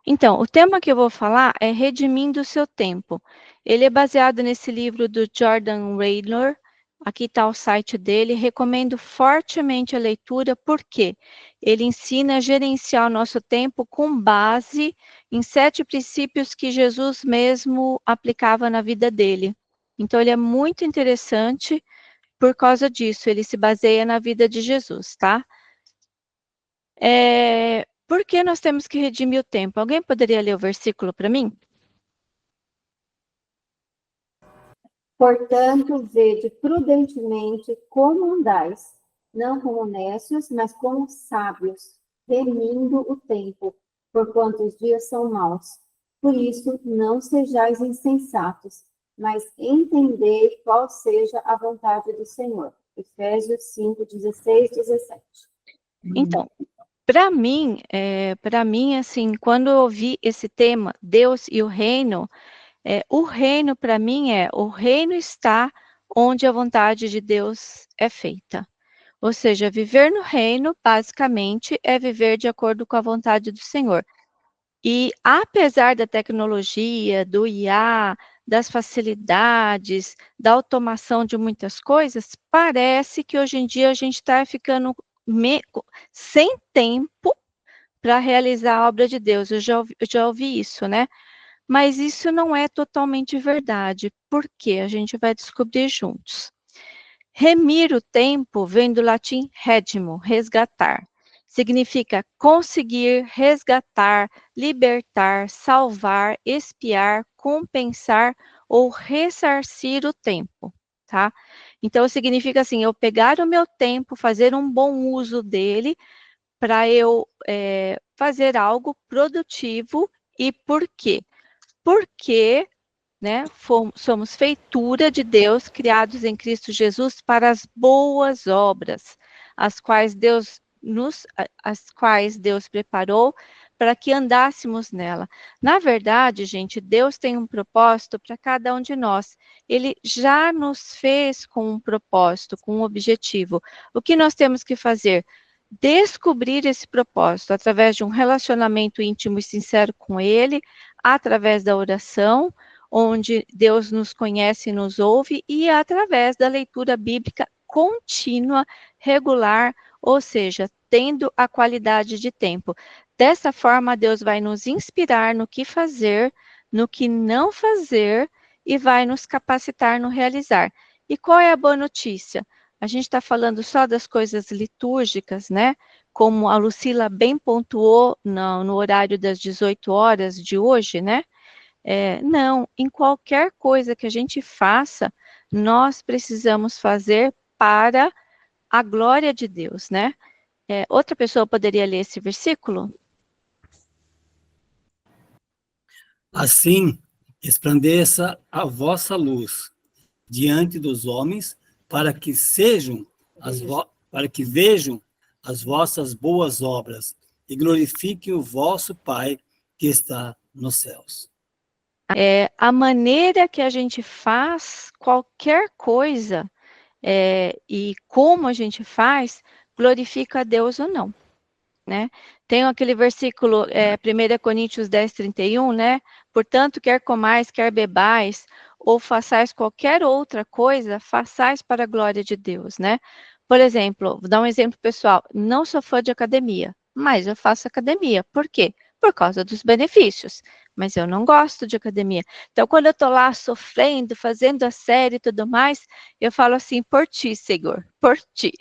Então, o tema que eu vou falar é Redimindo o Seu Tempo. Ele é baseado nesse livro do Jordan Raynor. Aqui está o site dele. Recomendo fortemente a leitura, porque ele ensina a gerenciar o nosso tempo com base em 7 princípios que Jesus mesmo aplicava na vida dele. Então, ele é muito interessante por causa disso. Ele se baseia na vida de Jesus, tá? Por que nós temos que redimir o tempo? Alguém poderia ler o versículo para mim? Portanto, vede prudentemente como andais, não como necios, mas como sábios, remindo o tempo, porquanto os dias são maus. Por isso, não sejais insensatos, mas entendei qual seja a vontade do Senhor. Efésios 5, 16, 17. Então, para mim, assim, quando eu ouvi esse tema, Deus e o reino para mim o reino está onde a vontade de Deus é feita. Ou seja, viver no reino, basicamente, é viver de acordo com a vontade do Senhor. E apesar da tecnologia, do IA, das facilidades, da automação de muitas coisas, parece que hoje em dia a gente está ficando sem tempo para realizar a obra de Deus. Eu já ouvi isso, né? Mas isso não é totalmente verdade, porque a gente vai descobrir juntos. Remir o tempo vem do latim redimo, resgatar. Significa conseguir, resgatar, libertar, salvar, expiar, compensar ou ressarcir o tempo, tá? Então, significa assim, eu pegar o meu tempo, fazer um bom uso dele, para eu fazer algo produtivo. E por quê? Porque, né, somos feitura de Deus, criados em Cristo Jesus para as boas obras, as quais Deus preparou para que andássemos nela. Na verdade, gente, Deus tem um propósito para cada um de nós. Ele já nos fez com um propósito, com um objetivo. O que nós temos que fazer? Descobrir esse propósito através de um relacionamento íntimo e sincero com Ele, através da oração, onde Deus nos conhece e nos ouve, e através da leitura bíblica contínua, regular, ou seja, tendo a qualidade de tempo. Dessa forma, Deus vai nos inspirar no que fazer, no que não fazer, e vai nos capacitar no realizar. E qual é a boa notícia? A gente está falando só das coisas litúrgicas, né? Como a Lucila bem pontuou no horário das 18 horas de hoje, né? Não, em qualquer coisa que a gente faça, nós precisamos fazer para a glória de Deus, né? Outra pessoa poderia ler esse versículo? Assim, resplandeça a vossa luz diante dos homens, para que vejam as vossas boas obras e glorifiquem o vosso Pai que está nos céus. A maneira que a gente faz qualquer coisa e como a gente faz, glorifica a Deus ou não, né? Tem aquele versículo, 1 Coríntios 10, 31, né? Portanto, quer comais, quer bebais, ou façais qualquer outra coisa, façais para a glória de Deus, né? Por exemplo, vou dar um exemplo pessoal. Não sou fã de academia, mas eu faço academia. Por quê? Por causa dos benefícios. Mas eu não gosto de academia. Então, quando eu estou lá sofrendo, fazendo a série e tudo mais, eu falo assim, por ti, Senhor, por ti.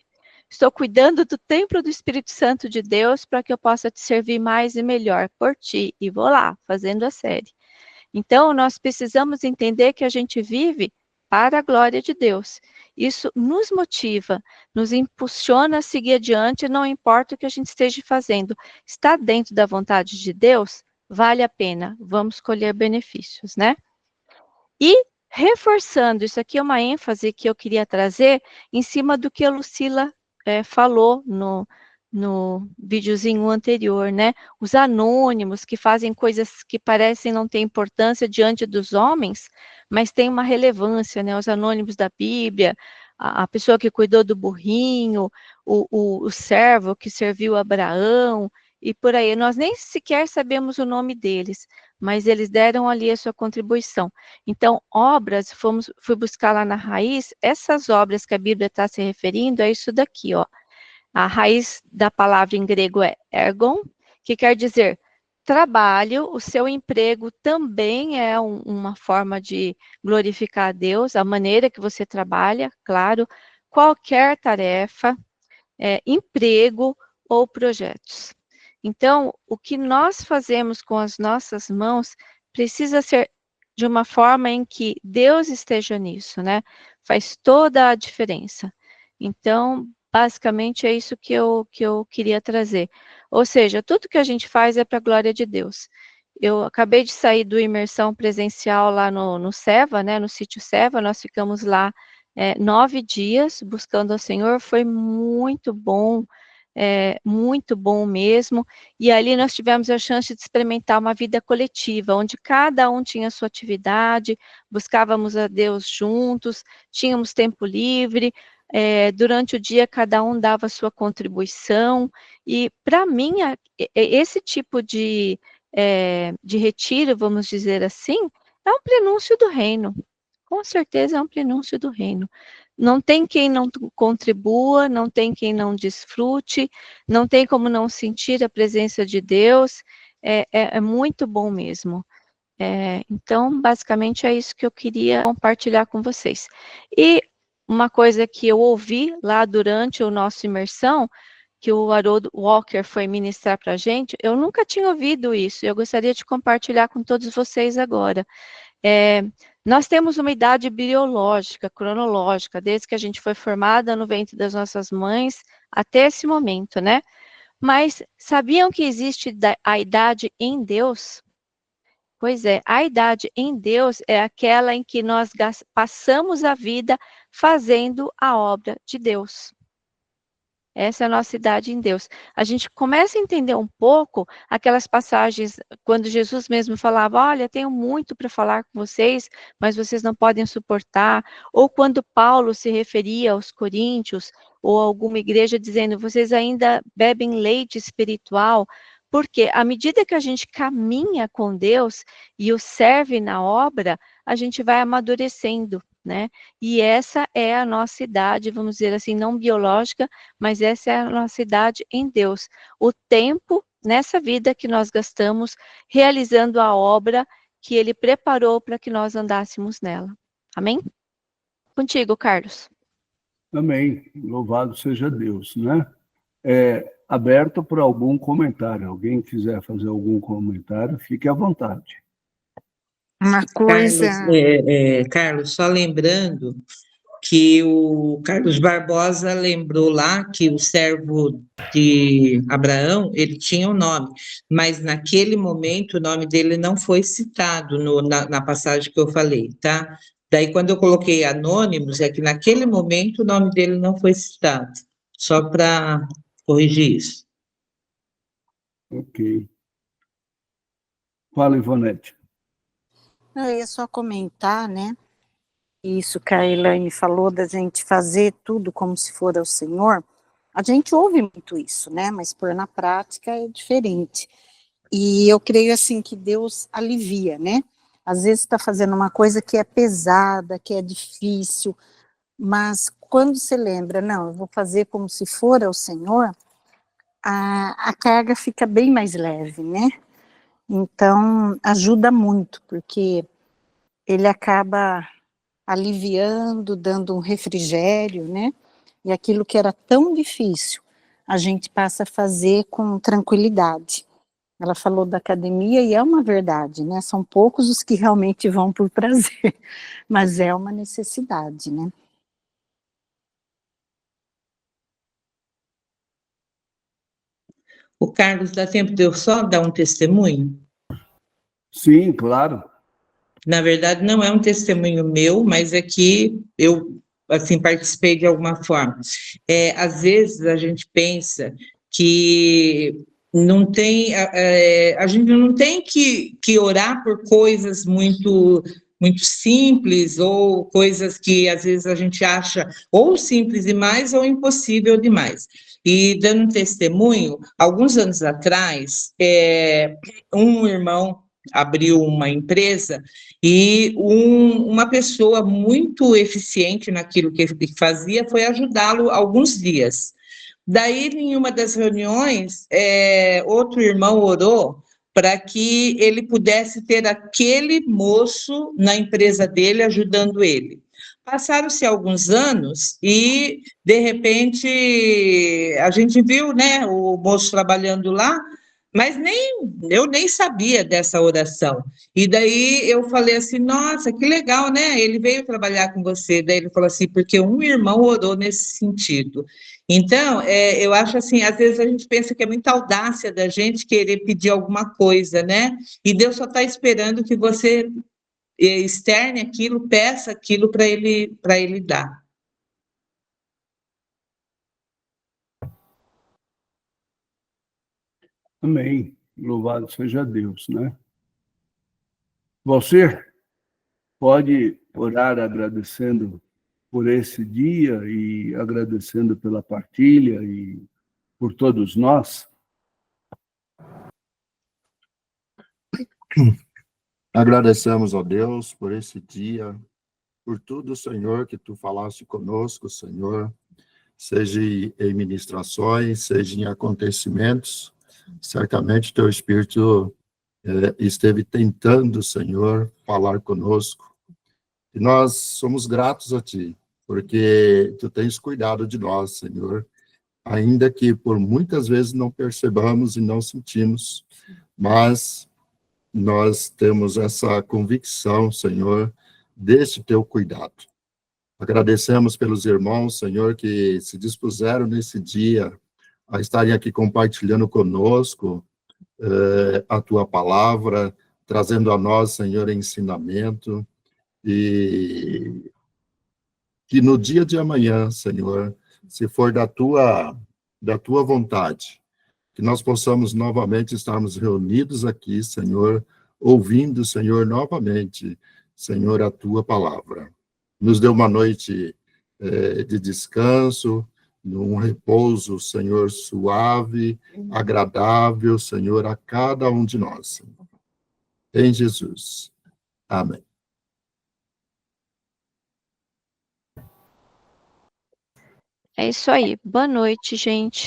Estou cuidando do templo do Espírito Santo de Deus para que eu possa te servir mais e melhor por ti. E vou lá, fazendo a série. Então, nós precisamos entender que a gente vive para a glória de Deus. Isso nos motiva, nos impulsiona a seguir adiante, não importa o que a gente esteja fazendo. Está dentro da vontade de Deus? Vale a pena, vamos colher benefícios, né? E reforçando, isso aqui é uma ênfase que eu queria trazer em cima do que a Lucila falou no videozinho anterior, né? Os anônimos que fazem coisas que parecem não ter importância diante dos homens, mas tem uma relevância, né? Os anônimos da Bíblia, a pessoa que cuidou do burrinho, o servo que serviu Abraão, e por aí. Nós nem sequer sabemos o nome deles, mas eles deram ali a sua contribuição. Então, obras, fui buscar lá na raiz, essas obras que a Bíblia está se referindo é isso daqui, ó. A raiz da palavra em grego é ergon, que quer dizer trabalho. O seu emprego também é uma forma de glorificar a Deus, a maneira que você trabalha, claro, qualquer tarefa, emprego ou projetos. Então, o que nós fazemos com as nossas mãos precisa ser de uma forma em que Deus esteja nisso, né? Faz toda a diferença. Então, basicamente é isso que eu queria trazer. Ou seja, tudo que a gente faz é para a glória de Deus. Eu acabei de sair do imersão presencial lá no Seva, né? No sítio Seva, nós ficamos lá 9 dias buscando ao Senhor, foi muito bom mesmo, e ali nós tivemos a chance de experimentar uma vida coletiva, onde cada um tinha sua atividade, buscávamos a Deus juntos, tínhamos tempo livre, durante o dia cada um dava sua contribuição, e para mim, esse tipo de retiro, vamos dizer assim, é um prenúncio do reino. Com certeza é um prenúncio do reino. Não tem quem não contribua, não tem quem não desfrute, não tem como não sentir a presença de Deus. É muito bom mesmo. Então, basicamente, é isso que eu queria compartilhar com vocês. E uma coisa que eu ouvi lá durante o nosso imersão, que o Harold Walker foi ministrar para a gente, eu nunca tinha ouvido isso, eu gostaria de compartilhar com todos vocês agora. Nós temos uma idade biológica, cronológica, desde que a gente foi formada no ventre das nossas mães até esse momento, né? Mas sabiam que existe a idade em Deus? Pois é, a idade em Deus é aquela em que nós passamos a vida fazendo a obra de Deus. Essa é a nossa idade em Deus. A gente começa a entender um pouco aquelas passagens, quando Jesus mesmo falava, olha, tenho muito para falar com vocês, mas vocês não podem suportar. Ou quando Paulo se referia aos coríntios, ou a alguma igreja dizendo, vocês ainda bebem leite espiritual, porque à medida que a gente caminha com Deus e o serve na obra, a gente vai amadurecendo, né? E essa é a nossa idade, vamos dizer assim, não biológica, mas essa é a nossa idade em Deus. O tempo nessa vida que nós gastamos realizando a obra que Ele preparou para que nós andássemos nela. Amém? Contigo, Carlos. Amém. Louvado seja Deus, né? Aberto para algum comentário. Alguém quiser fazer algum comentário, fique à vontade. Uma coisa... Carlos, só lembrando que o Carlos Barbosa lembrou lá que o servo de Abraão, ele tinha um nome, mas naquele momento o nome dele não foi citado na passagem que eu falei, tá? Daí quando eu coloquei anônimos, é que naquele momento o nome dele não foi citado, só para corrigir isso. Ok. Fala, Ivonete. Eu ia só comentar, né? Isso que a Elaine falou, da gente fazer tudo como se for ao Senhor. A gente ouve muito isso, né? Mas pôr na prática é diferente. E eu creio, assim, que Deus alivia, né? Às vezes está fazendo uma coisa que é pesada, que é difícil, mas quando você lembra, não, eu vou fazer como se for ao Senhor, a carga fica bem mais leve, né? Então, ajuda muito, porque ele acaba aliviando, dando um refrigério, né? E aquilo que era tão difícil, a gente passa a fazer com tranquilidade. Ela falou da academia e é uma verdade, né? São poucos os que realmente vão por prazer, mas é uma necessidade, né? O Carlos, dá tempo de eu só dar um testemunho? Sim, claro. Na verdade, não é um testemunho meu, mas é que eu, assim, participei de alguma forma. Às vezes a gente pensa que não tem, a gente não tem que orar por coisas muito simples, ou coisas que às vezes a gente acha ou simples demais ou impossível demais. E dando um testemunho, alguns anos atrás, um irmão abriu uma empresa e uma pessoa muito eficiente naquilo que ele fazia foi ajudá-lo alguns dias. Daí, em uma das reuniões, outro irmão orou para que ele pudesse ter aquele moço na empresa dele ajudando ele. Passaram-se alguns anos e, de repente, a gente viu, né, o moço trabalhando lá, mas eu nem sabia dessa oração. E daí eu falei assim, nossa, que legal, né? Ele veio trabalhar com você. Daí ele falou assim, porque um irmão orou nesse sentido. Então, eu acho assim, às vezes a gente pensa que é muita audácia da gente querer pedir alguma coisa, né? E Deus só está esperando que você externe aquilo, peça aquilo para ele dar. Amém. Louvado seja Deus, né? Você pode orar agradecendo por esse dia e agradecendo pela partilha e por todos nós? Agradecemos a Deus por esse dia, por tudo, Senhor, que Tu falaste conosco, Senhor, seja em ministrações, seja em acontecimentos. Certamente Teu Espírito esteve tentando, Senhor, falar conosco. E nós somos gratos a Ti, porque Tu tens cuidado de nós, Senhor, ainda que por muitas vezes não percebamos e não sentimos, mas nós temos essa convicção, Senhor, desse Teu cuidado. Agradecemos pelos irmãos, Senhor, que se dispuseram nesse dia a estarem aqui compartilhando conosco a Tua palavra, trazendo a nós, Senhor, ensinamento, e que no dia de amanhã, Senhor, se for da Tua vontade, que nós possamos novamente estarmos reunidos aqui, Senhor, ouvindo, Senhor, novamente, Senhor, a Tua palavra. Nos dê uma noite de descanso, num repouso, Senhor, suave, agradável, Senhor, a cada um de nós. Senhor. Em Jesus. Amém. É isso aí. Boa noite, gente.